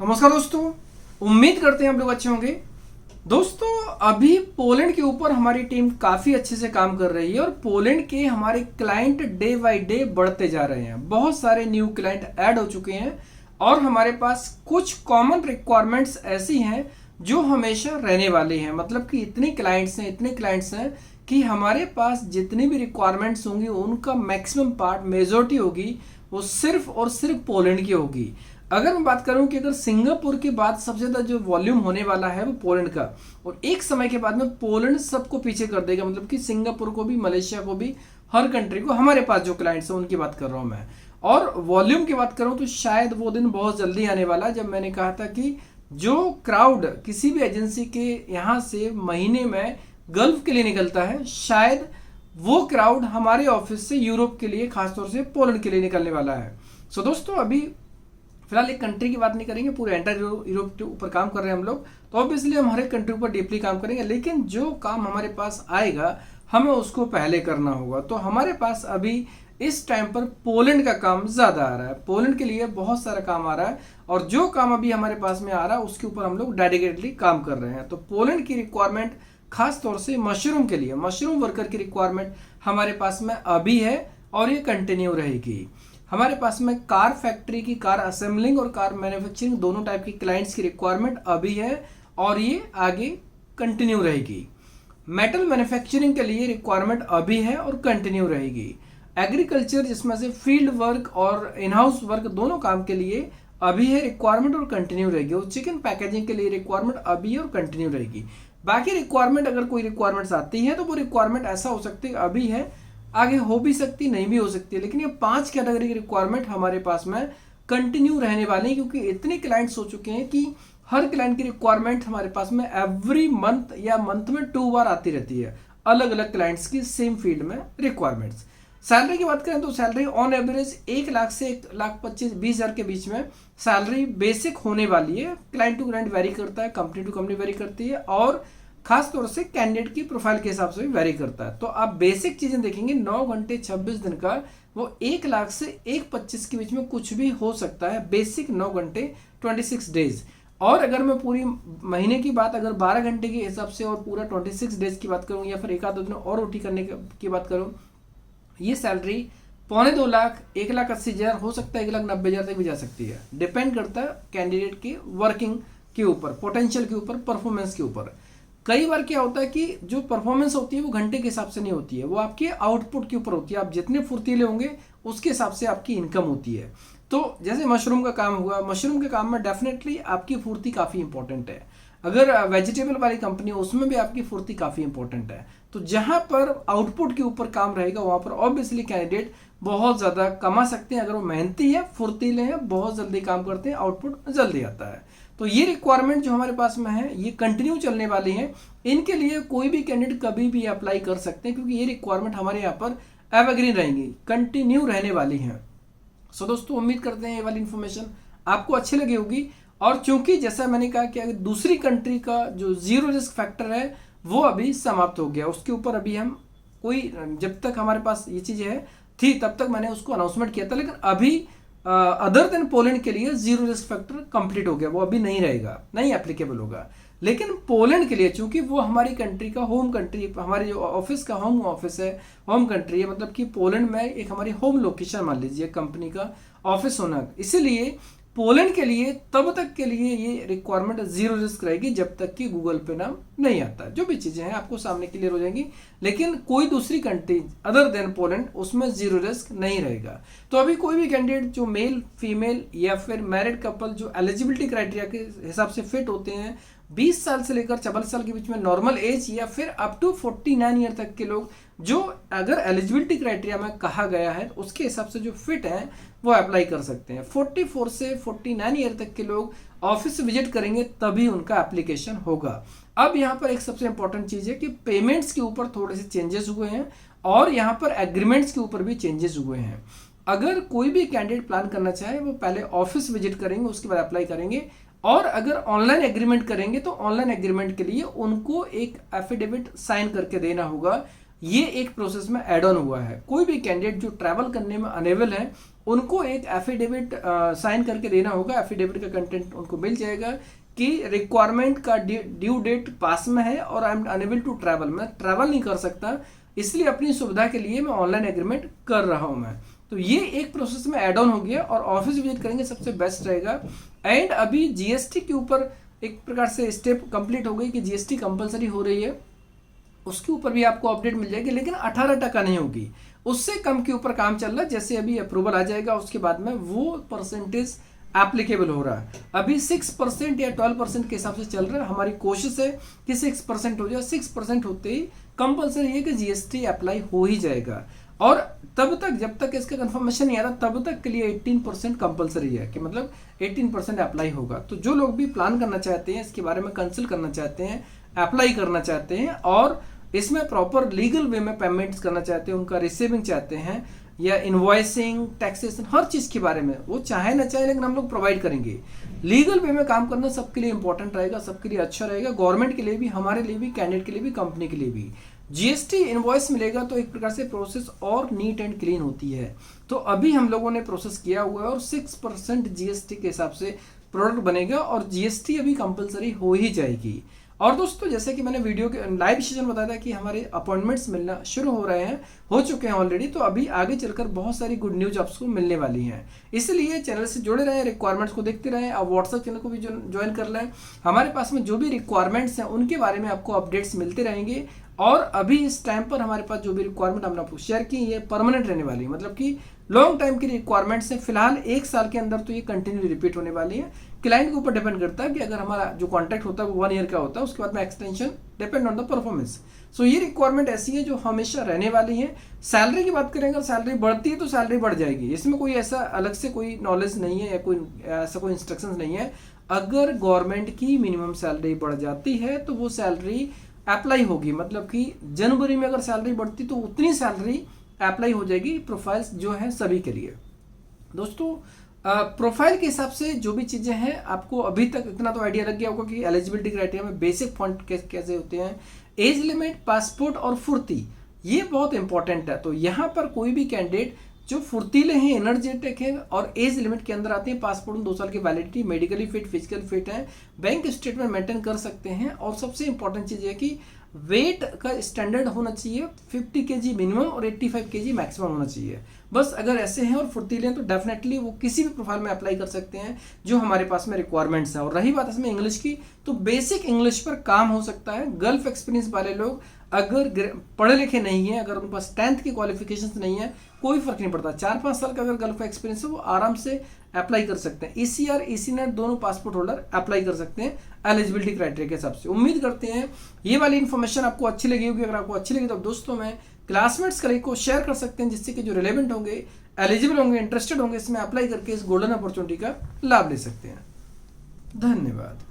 नमस्कार दोस्तों, उम्मीद करते हैं आप लोग अच्छे होंगे। दोस्तों, अभी पोलैंड के ऊपर हमारी टीम काफ़ी अच्छे से काम कर रही है और पोलैंड के हमारे क्लाइंट डे बाय डे बढ़ते जा रहे हैं। बहुत सारे न्यू क्लाइंट ऐड हो चुके हैं और हमारे पास कुछ कॉमन रिक्वायरमेंट्स ऐसी हैं जो हमेशा रहने वाली हैं। मतलब कि इतने क्लाइंट्स हैं कि हमारे पास जितनी भी रिक्वायरमेंट्स होंगी उनका मैक्सिमम पार्ट, मेजॉरिटी होगी वो सिर्फ और सिर्फ पोलैंड की होगी। अगर मैं बात करूं कि अगर सिंगापुर के बाद सबसे ज़्यादा जो वॉल्यूम होने वाला है वो पोलैंड का, और एक समय के बाद में पोलैंड सबको पीछे कर देगा। मतलब कि सिंगापुर को भी, मलेशिया को भी, हर कंट्री को, हमारे पास जो क्लाइंट्स हैं उनकी बात कर रहा हूं मैं। और वॉल्यूम की बात करूं तो शायद वो दिन बहुत जल्दी आने वाला है जब मैंने कहा था कि जो क्राउड किसी भी एजेंसी के यहाँ से महीने में गल्फ के लिए निकलता है, शायद वो क्राउड हमारे ऑफिस से यूरोप के लिए, खासतौर से पोलैंड के लिए निकलने वाला है। सो दोस्तों, अभी फिलहाल एक कंट्री की बात नहीं करेंगे, पूरे एंटायर यूरोप के ऊपर काम कर रहे हैं हम लोग, तो ऑब्वियसली हम हर एक कंट्री ऊपर डीपली काम करेंगे। लेकिन जो काम हमारे पास आएगा हमें उसको पहले करना होगा। तो हमारे पास अभी इस टाइम पर पोलैंड का काम ज़्यादा आ रहा है, पोलैंड के लिए बहुत सारा काम आ रहा है, और जो काम अभी हमारे पास में आ रहा है उसके ऊपर हम लोग डेडिकेटली काम कर रहे हैं। तो पोलैंड की रिक्वायरमेंट खास तौर से मशरूम के लिए, मशरूम वर्कर की रिक्वायरमेंट हमारे पास में अभी है और ये कंटिन्यू रहेगी। हमारे पास में कार फैक्ट्री की, कार असेंबलिंग और कार मैन्युफैक्चरिंग दोनों टाइप की क्लाइंट्स की रिक्वायरमेंट अभी है और ये आगे कंटिन्यू रहेगी। मेटल मैन्युफैक्चरिंग के लिए रिक्वायरमेंट अभी है और कंटिन्यू रहेगी। एग्रीकल्चर, जिसमें से फील्ड वर्क और इन हाउस वर्क दोनों काम के लिए अभी है रिक्वायरमेंट और कंटिन्यू रहेगी। और चिकन पैकेजिंग के लिए रिक्वायरमेंट अभी है और कंटिन्यू रहेगी। बाकी रिक्वायरमेंट, अगर कोई रिक्वायरमेंट्स आती है तो वो रिक्वायरमेंट ऐसा हो सकती है अभी है, आगे हो भी सकती, नहीं भी हो सकती है। लेकिन ये 5 कैटेगरी की रिक्वायरमेंट हमारे पास में कंटिन्यू रहने वाली है, क्योंकि इतने क्लाइंट्स हो चुके हैं कि हर क्लाइंट की रिक्वायरमेंट हमारे पास में एवरी मंथ या मंथ में 2 बार आती रहती है, अलग अलग क्लाइंट्स की सेम फील्ड में रिक्वायरमेंट्स। सैलरी की बात करें तो सैलरी ऑन एवरेज 1 लाख से 1,25,000-20,000 के बीच में सैलरी बेसिक होने वाली है। क्लाइंट टू क्लाइंट वेरी करता है, कंपनी टू कंपनी वेरी करती है, और खास तौर से कैंडिडेट की प्रोफाइल के हिसाब से भी वेरी करता है। तो आप बेसिक चीजें देखेंगे, 9 घंटे 26 दिन का वो 1 लाख से 1,25 के बीच में कुछ भी हो सकता है। बेसिक 9 घंटे 26 डेज। और अगर मैं पूरी महीने की बात, अगर 12 घंटे के हिसाब से और पूरा 26 डेज की बात करूं, या फिर एक आध दिन और ओटी करने की बात करूं, ये सैलरी 2.25 लाख, 1,80,000 हो सकता है, 1,90,000 तक भी जा सकती है। डिपेंड करता है कैंडिडेट के वर्किंग के ऊपर, पोटेंशियल के ऊपर, परफॉर्मेंस के ऊपर। कई बार क्या होता है कि जो परफॉर्मेंस होती है वो घंटे के हिसाब से नहीं होती है, वो आपके आउटपुट के ऊपर होती है। आप जितने फुर्तीले होंगे उसके हिसाब से आपकी इनकम होती है। तो जैसे मशरूम का काम हुआ, मशरूम के काम में डेफिनेटली आपकी फुर्ती काफ़ी इंपॉर्टेंट है। अगर वेजिटेबल वाली कंपनी हो उसमें भी आपकी फुर्ती काफ़ी इंपॉर्टेंट है। तो जहाँ पर आउटपुट के ऊपर काम रहेगा वहाँ पर ऑब्वियसली कैंडिडेट बहुत ज़्यादा कमा सकते हैं। अगर वो मेहनती है, फुर्तीले हैं, बहुत जल्दी काम करते हैं, आउटपुट जल्दी आता है। तो ये रिक्वायरमेंट जो हमारे पास में है ये कंटिन्यू चलने वाली है। इनके लिए कोई भी कैंडिडेट कभी भी अप्लाई कर सकते हैं, क्योंकि ये रिक्वायरमेंट हमारे यहाँ पर एवरग्रीन रहेंगी, कंटिन्यू रहने वाली हैं। सो दोस्तों, उम्मीद करते हैं ये वाली इन्फॉर्मेशन आपको अच्छी लगी होगी। और चूंकि जैसा मैंने कहा कि अगर दूसरी कंट्री का जो जीरो रिस्क फैक्टर है वो अभी समाप्त हो गया, उसके ऊपर अभी हम कोई, जब तक हमारे पास ये चीज़ें है थी तब तक मैंने उसको अनाउंसमेंट किया था, लेकिन अभी अदर देन पोलैंड के लिए जीरो रिस्क फैक्टर कंप्लीट हो गया, वो अभी नहीं रहेगा, नहीं एप्लीकेबल होगा। लेकिन पोलैंड के लिए, चूंकि वो हमारी कंट्री का होम कंट्री, हमारे जो ऑफिस का होम ऑफिस है, होम कंट्री है, मतलब कि पोलैंड में एक हमारी होम लोकेशन मान लीजिए कंपनी का ऑफिस होना, इसीलिए पोलैंड के लिए तब तक के लिए ये रिक्वायरमेंट जीरो रिस्क रहेगी जब तक कि गूगल पे नाम नहीं आता। जो भी चीज़ें हैं आपको सामने क्लियर हो जाएंगी, लेकिन कोई दूसरी कंट्री अदर देन पोलैंड उसमें जीरो रिस्क नहीं रहेगा। तो अभी कोई भी कैंडिडेट जो मेल, फीमेल या फिर मैरिड कपल जो एलिजिबिलिटी क्राइटेरिया के हिसाब से फिट होते हैं, 20 साल से लेकर 44 साल के बीच में नॉर्मल एज, या फिर अप टू 49 ईयर तक के लोग जो अगर एलिजिबिलिटी क्राइटेरिया में कहा गया है उसके हिसाब से जो फिट हैं वो अप्लाई कर सकते हैं। 44 से 49 ईयर तक के लोग ऑफिस विजिट करेंगे तभी उनका एप्लीकेशन होगा। अब यहाँ पर एक सबसे इंपॉर्टेंट चीज़ है कि पेमेंट्स के ऊपर थोड़े से चेंजेस हुए हैं और यहाँ पर एग्रीमेंट्स के ऊपर भी चेंजेस हुए हैं। अगर कोई भी कैंडिडेट प्लान करना चाहे वो पहले ऑफिस विजिट करेंगे, उसके बाद अप्लाई करेंगे, और अगर ऑनलाइन एग्रीमेंट करेंगे तो ऑनलाइन एग्रीमेंट के लिए उनको एक एफिडेविट साइन करके देना होगा। ये एक प्रोसेस में ऐड ऑन हुआ है। कोई भी कैंडिडेट जो ट्रैवल करने में अनेबल है उनको एक एफिडेविट साइन करके देना होगा। एफिडेविट का कंटेंट उनको मिल जाएगा कि रिक्वायरमेंट का ड्यू डेट पास में है और I am unable to travel, मैं ट्रैवल नहीं कर सकता, इसलिए अपनी सुविधा के लिए मैं ऑनलाइन एग्रीमेंट कर रहा हूं मैं। तो ये एक प्रोसेस में एड ऑन हो गया और ऑफिस विजिट करेंगे सबसे बेस्ट रहेगा। एंड अभी जीएसटी के ऊपर एक प्रकार से स्टेप कंप्लीट हो गई कि जीएसटी कंपलसरी हो रही है, उसके ऊपर भी आपको अपडेट मिल जाएगी, लेकिन 18% नहीं होगी, उससे कम के ऊपर काम चल रहा है। जैसे अभी अप्रूवल आ जाएगा उसके बाद में वो परसेंटेज एप्लीकेबल हो रहा है। अभी 6% या 12% के हिसाब से चल रहा है। हमारी कोशिश है कि 6% हो जाए। 6% होते ही कंपलसरी है कि जीएसटी अप्लाई हो ही जाएगा। और तब तक जब तक इसका कंफर्मेशन नहीं आ रहा तब तक के लिए 18% कंपलसरी है कि मतलब 18% अप्लाई होगा। तो जो लोग भी प्लान करना चाहते हैं, इसके बारे में कंसल्ट करना चाहते हैं, अप्लाई करना चाहते हैं और इसमें प्रॉपर लीगल वे में पेमेंट्स करना चाहते हैं, उनका रिसीविंग चाहते हैं या इनवॉइसिंग, टैक्सेशन, हर चीज के बारे में वो चाहे ना चाहे लेकिन हम लोग प्रोवाइड करेंगे। लीगल वे में काम करना सबके लिए इंपॉर्टेंट रहेगा, सबके लिए अच्छा रहेगा, गवर्नमेंट के लिए भी, हमारे लिए भी, कैंडिडेट के लिए भी, कंपनी के लिए भी। जीएसटी इनवॉइस मिलेगा तो एक प्रकार से प्रोसेस और नीट एंड क्लीन होती है। तो अभी हम लोगों ने प्रोसेस किया हुआ है और 6% जीएसटी के हिसाब से प्रोडक्ट बनेगा और जीएसटी अभी कंपलसरी हो ही जाएगी। और दोस्तों जैसे कि मैंने वीडियो के लाइव सेशन बताया था कि हमारे अपॉइंटमेंट्स मिलना शुरू हो रहे हैं, हो चुके हैं ऑलरेडी, तो अभी आगे चलकर बहुत सारी गुड न्यूज आपको मिलने वाली हैं। इसलिए चैनल से जुड़े रहें, रिक्वायरमेंट्स को देखते रहें। आप व्हाट्सएप चैनल को भी ज्वाइन कर लें। हमारे पास में जो भी रिक्वायरमेंट्स हैं उनके बारे में आपको अपडेट्स मिलते रहेंगे। और अभी इस टाइम पर हमारे पास जो भी रिक्वायरमेंट हमने आपको शेयर की ये परमानेंट रहने वाली है, मतलब कि लॉन्ग टाइम की रिक्वायरमेंट्स है। फिलहाल 1 साल के अंदर तो ये कंटिन्यू रिपीट होने वाली है। क्लाइंट के ऊपर डिपेंड करता है कि अगर हमारा जो कॉन्ट्रैक्ट होता है वो 1 ईयर का होता है, उसके बाद में extension depend on the performance. So ये रिक्वायरमेंट ऐसी है जो हमेशा रहने वाली है। सैलरी की बात करें, अगर सैलरी बढ़ती है तो सैलरी बढ़ जाएगी, इसमें कोई ऐसा अलग से कोई नॉलेज नहीं है या कोई ऐसा कोई इंस्ट्रक्शंस नहीं है। अगर गवर्नमेंट की मिनिमम सैलरी बढ़ जाती है तो वो सैलरी अप्लाई होगी, मतलब कि जनवरी में अगर सैलरी बढ़ती तो उतनी सैलरी अप्लाई हो जाएगी। प्रोफाइल्स जो है सभी के लिए। दोस्तों प्रोफाइल के हिसाब से जो भी चीजें हैं आपको अभी तक इतना तो आइडिया लग गया होगा कि एलिजिबिलिटी क्राइटेरिया में बेसिक पॉइंट कैसे होते हैं, एज लिमिट, पासपोर्ट और फुर्ती, ये बहुत इंपॉर्टेंट है। तो यहाँ पर कोई भी कैंडिडेट जो फुर्तीले हैं, एनर्जेटिक हैं और एज लिमिट के अंदर आते हैं, पासपोर्ट में 2 साल की validity, medically fit, physical fit है, बैंक स्टेटमेंट मेंटेन कर सकते हैं। और सबसे इंपॉर्टेंट चीज है कि वेट का स्टैंडर्ड होना चाहिए 50 kg मिनिमम और 85 kg मैक्सिमम होना चाहिए। बस अगर ऐसे हैं और फुर्तीले हैं तो डेफिनेटली वो किसी भी प्रोफाइल में अप्लाई कर सकते हैं जो हमारे पास में रिक्वायरमेंट्स हैं। और रही बात इसमें इंग्लिश की, तो बेसिक इंग्लिश पर काम हो सकता है। गल्फ एक्सपीरियंस वाले लोग अगर पढ़े लिखे नहीं है, अगर उनके पास 10th की क्वालिफिकेशंस नहीं है, कोई फर्क नहीं पड़ता। 4-5 साल का अगर गल्फ का एक्सपीरियंस है वो आराम से अप्लाई कर सकते हैं। ECR, ECNET दोनों पासपोर्ट होल्डर अप्लाई कर सकते हैं एलिजिबिलिटी क्राइटेरिया के हिसाब से। उम्मीद करते हैं ये वाली इन्फॉर्मेशन आपको अच्छी लगी होगी। अगर आपको अच्छी लगी तो दोस्तों में क्लासमेट्स कलीग को शेयर कर सकते हैं, जिससे कि जो रिलेवेंट होंगे, एलिजिबल होंगे, इंटरेस्टेड होंगे, इसमें अप्लाई करके इस गोल्डन अपॉर्चुनिटी का लाभ ले सकते हैं। धन्यवाद।